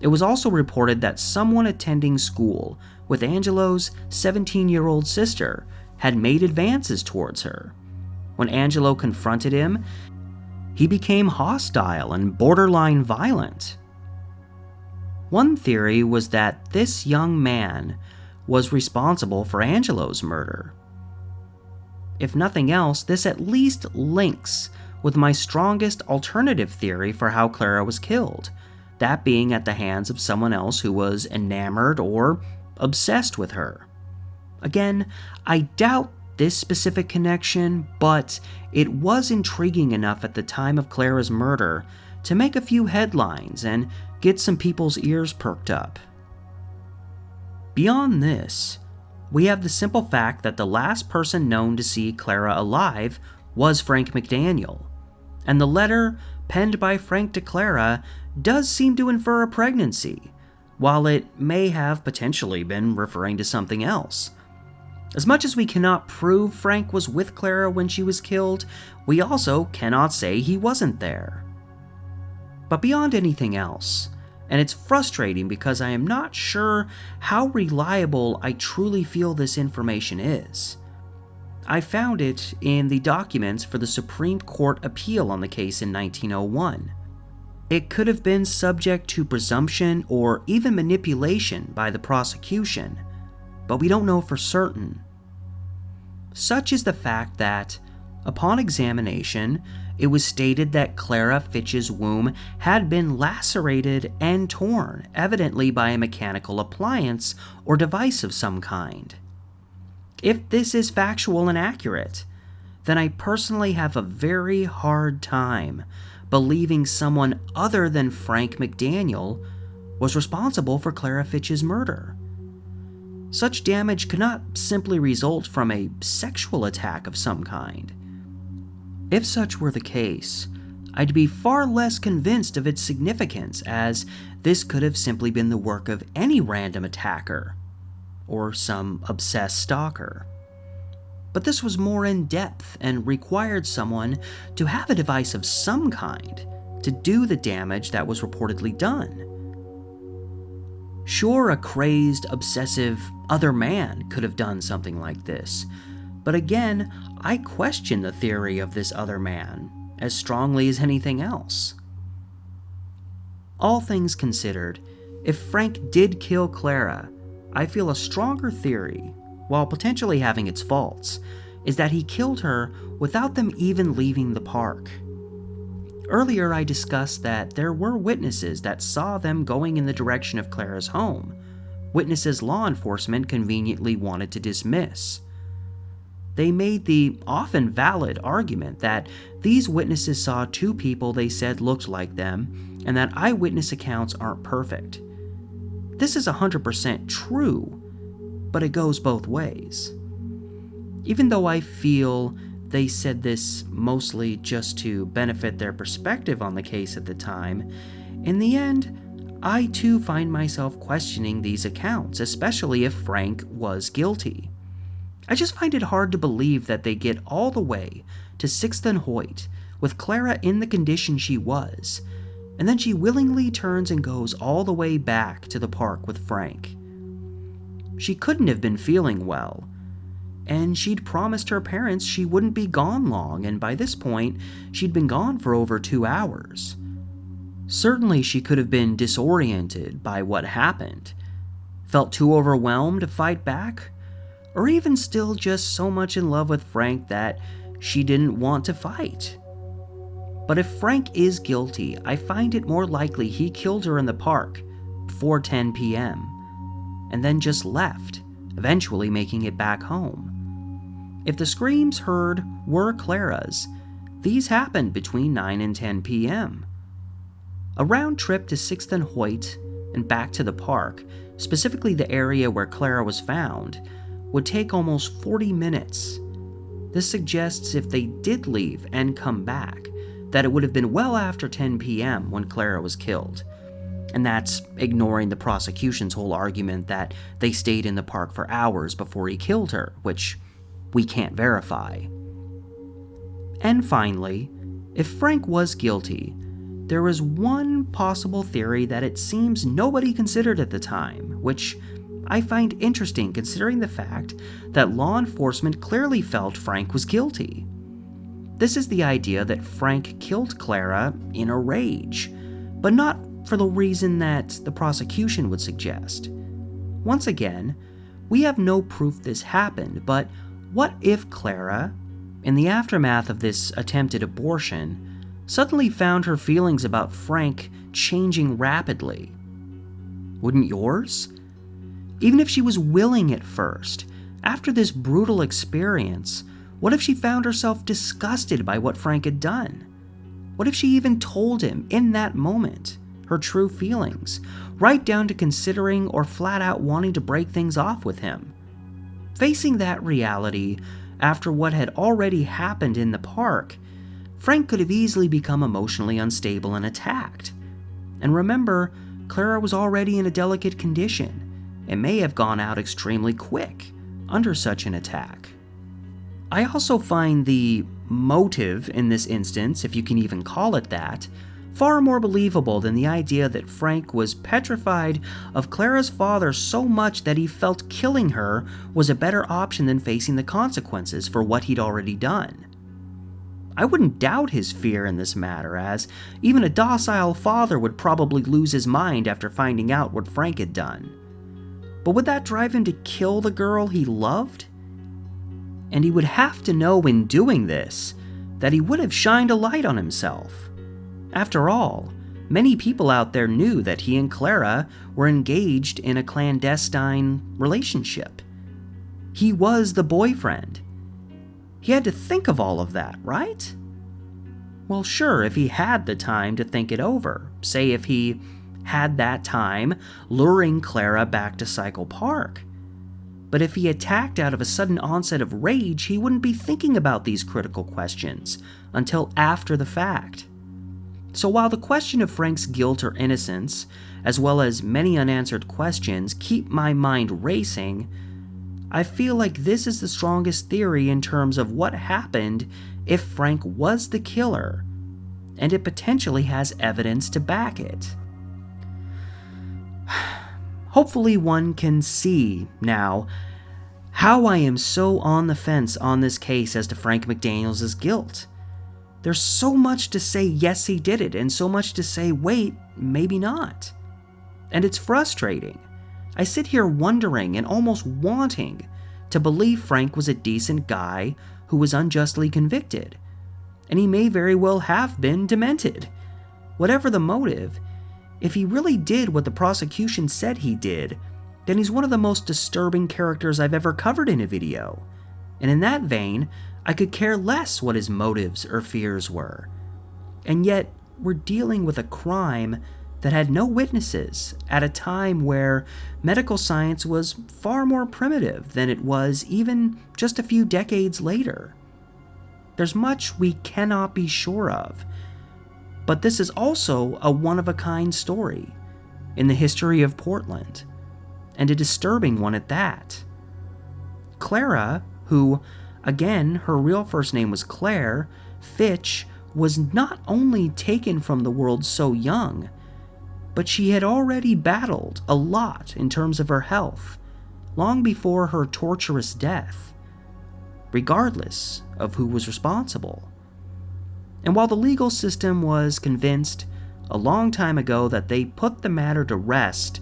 It was also reported that someone attending school with Angelo's 17-year-old sister had made advances towards her. When Angelo confronted him, he became hostile and borderline violent. One theory was that this young man was responsible for Angelo's murder. If nothing else, this at least links with my strongest alternative theory for how Clara was killed, that being at the hands of someone else who was enamored or obsessed with her. Again, I doubt this specific connection, but it was intriguing enough at the time of Clara's murder to make a few headlines and get some people's ears perked up. Beyond this, we have the simple fact that the last person known to see Clara alive was Frank McDaniel, and the letter penned by Frank to Clara does seem to infer a pregnancy, while it may have potentially been referring to something else. As much as we cannot prove Frank was with Clara when she was killed, we also cannot say he wasn't there. But beyond anything else, and it's frustrating because I am not sure how reliable I truly feel this information is, I found it in the documents for the Supreme Court appeal on the case in 1901. It could have been subject to presumption or even manipulation by the prosecution, but we don't know for certain. Such is the fact that, upon examination, it was stated that Clara Fitch's womb had been lacerated and torn, evidently by a mechanical appliance or device of some kind. If this is factual and accurate, then I personally have a very hard time believing someone other than Frank McDaniel was responsible for Clara Fitch's murder. Such damage could not simply result from a sexual attack of some kind. If such were the case, I'd be far less convinced of its significance, as this could have simply been the work of any random attacker, or some obsessed stalker. But this was more in depth and required someone to have a device of some kind to do the damage that was reportedly done. Sure, a crazed, obsessive other man could have done something like this, but again, I question the theory of this other man as strongly as anything else. All things considered, if Frank did kill Clara, I feel a stronger theory, while potentially having its faults, is that he killed her without them even leaving the park. Earlier I discussed that there were witnesses that saw them going in the direction of Clara's home, witnesses law enforcement conveniently wanted to dismiss. They made the often valid argument that these witnesses saw two people they said looked like them, and that eyewitness accounts aren't perfect. This is 100% true, but it goes both ways. Even though I feel they said this mostly just to benefit their perspective on the case at the time, in the end, I too find myself questioning these accounts, especially if Frank was guilty. I just find it hard to believe that they get all the way to 6th and Hoyt with Clara in the condition she was, and then she willingly turns and goes all the way back to the park with Frank. She couldn't have been feeling well, and she'd promised her parents she wouldn't be gone long, and by this point, she'd been gone for over 2 hours. Certainly she could have been disoriented by what happened, felt too overwhelmed to fight back, or even still just so much in love with Frank that she didn't want to fight. But if Frank is guilty, I find it more likely he killed her in the park before 10 p.m., and then just left, eventually making it back home. If the screams heard were Clara's, these happened between 9 and 10 p.m. A round trip to 6th and Hoyt and back to the park, specifically the area where Clara was found, would take almost 40 minutes. This suggests if they did leave and come back, that it would have been well after 10 p.m. when Clara was killed. And that's ignoring the prosecution's whole argument that they stayed in the park for hours before he killed her, which we can't verify. And finally, if Frank was guilty, there is one possible theory that it seems nobody considered at the time, which I find interesting considering the fact that law enforcement clearly felt Frank was guilty. This is the idea that Frank killed Clara in a rage, but not for the reason that the prosecution would suggest. Once again, we have no proof this happened, but what if Clara, in the aftermath of this attempted abortion, suddenly found her feelings about Frank changing rapidly? Wouldn't yours? Even if she was willing at first, after this brutal experience, what if she found herself disgusted by what Frank had done? What if she even told him in that moment her true feelings, right down to considering or flat out wanting to break things off with him? Facing that reality, after what had already happened in the park, Frank could have easily become emotionally unstable and attacked. And remember, Clara was already in a delicate condition and may have gone out extremely quick under such an attack. I also find the motive in this instance, if you can even call it that, far more believable than the idea that Frank was petrified of Clara's father so much that he felt killing her was a better option than facing the consequences for what he'd already done. I wouldn't doubt his fear in this matter, as even a docile father would probably lose his mind after finding out what Frank had done. But would that drive him to kill the girl he loved? And he would have to know in doing this that he would have shined a light on himself. After all, many people out there knew that he and Clara were engaged in a clandestine relationship. He was the boyfriend. He had to think of all of that, right? Well, sure, if he had the time to think it over. Say if he had that time luring Clara back to Cycle Park. But if he attacked out of a sudden onset of rage, he wouldn't be thinking about these critical questions until after the fact. So while the question of Frank's guilt or innocence, as well as many unanswered questions, keep my mind racing, I feel like this is the strongest theory in terms of what happened if Frank was the killer, and it potentially has evidence to back it. Hopefully one can see now how I am so on the fence on this case as to Frank McDaniel's guilt. There's so much to say yes he did it, and so much to say wait, maybe not. And it's frustrating. I sit here wondering and almost wanting to believe Frank was a decent guy who was unjustly convicted. And he may very well have been demented. Whatever the motive, if he really did what the prosecution said he did, then he's one of the most disturbing characters I've ever covered in a video. And in that vein, I could care less what his motives or fears were. And yet, we're dealing with a crime that had no witnesses at a time where medical science was far more primitive than it was even just a few decades later. There's much we cannot be sure of, but this is also a one-of-a-kind story in the history of Portland, and a disturbing one at that. Clara, who, again, her real first name was Claire Fitch, was not only taken from the world so young, but she had already battled a lot in terms of her health, long before her torturous death, regardless of who was responsible. And while the legal system was convinced a long time ago that they put the matter to rest,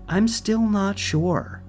I'm still not sure.